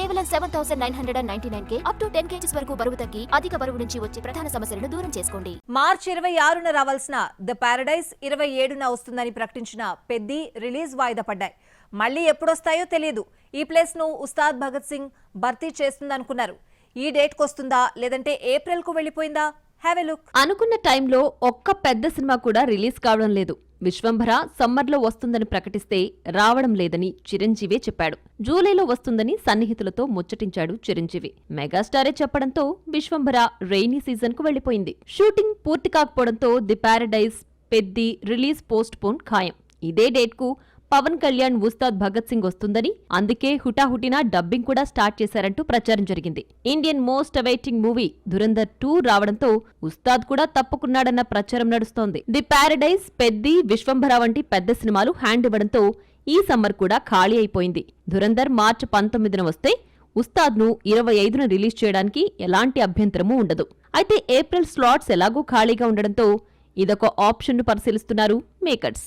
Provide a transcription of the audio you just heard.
కేవలం 7,999 up to 10 kgs వరకు బరువు తగ్గి అధిక బరువు నుంచి వచ్చే ప్రధాన సమస్యలను దూరం చేసుకోండి. మార్చి 26న రావాల్సిన ద పారడైజ్ 27న వస్తుందని ప్రకటించిన పెద్ది రిలీజ్ వాయిదా పడ్డాయి. మళ్లీ ఎప్పుడొస్తాయో తెలియదు. ఈ ప్లేస్ ను ఉస్తాద్ భగత్ సింగ్ భర్తీ చేస్తుందనుకున్నారు. ఈ డేట్ కొస్తుందా లేదంటే ఏప్రిల్ కు వెళ్లిపోయిందా? Have a look. అనుకున్న టైంలో ఒక్క పెద్ద సినిమా కూడా రిలీజ్ కావడం లేదు. విశ్వంభర సమ్మర్లో వస్తుందని ప్రకటిస్తే రావడం లేదని చిరంజీవే చెప్పాడు. జూలైలో వస్తుందని సన్నిహితులతో ముచ్చటించాడు చిరంజీవి. మెగాస్టారే చెప్పడంతో విశ్వంభర రెయినీ సీజన్ కు వెళ్లిపోయింది. షూటింగ్ పూర్తి కాకపోవడంతో the paradise Peddi release post phone ఖాయం. ఇదే డేట్ కు పవన్ కళ్యాణ్ ఉస్తాద్ భగత్ సింగ్ వస్తుందని, అందుకే హుటాహుటిన డబ్బింగ్ కూడా స్టార్ట్ చేశారంటూ ప్రచారం జరిగింది. Indian most awaiting movie Dhurandhar 2 రావడంతో ఉస్తాద్ కూడా తప్పుకున్నాడన్న ప్రచారం నడుస్తోంది. ది పారడైజ్, పెద్ది, విశ్వంభర వంటి పెద్ద సినిమాలు హ్యాండ్ ఇవ్వడంతో ఈ సమ్మర్ కూడా ఖాళీ అయిపోయింది. ధురంధర్ మార్చి 19న వస్తే ఉస్తాద్ను 25న రిలీజ్ చేయడానికి ఎలాంటి అభ్యంతరమూ ఉండదు. అయితే ఏప్రిల్ స్లాట్స్ ఎలాగూ ఖాళీగా ఉండడంతో ఇదొక ఆప్షన్ను పరిశీలిస్తున్నారు మేకర్స్.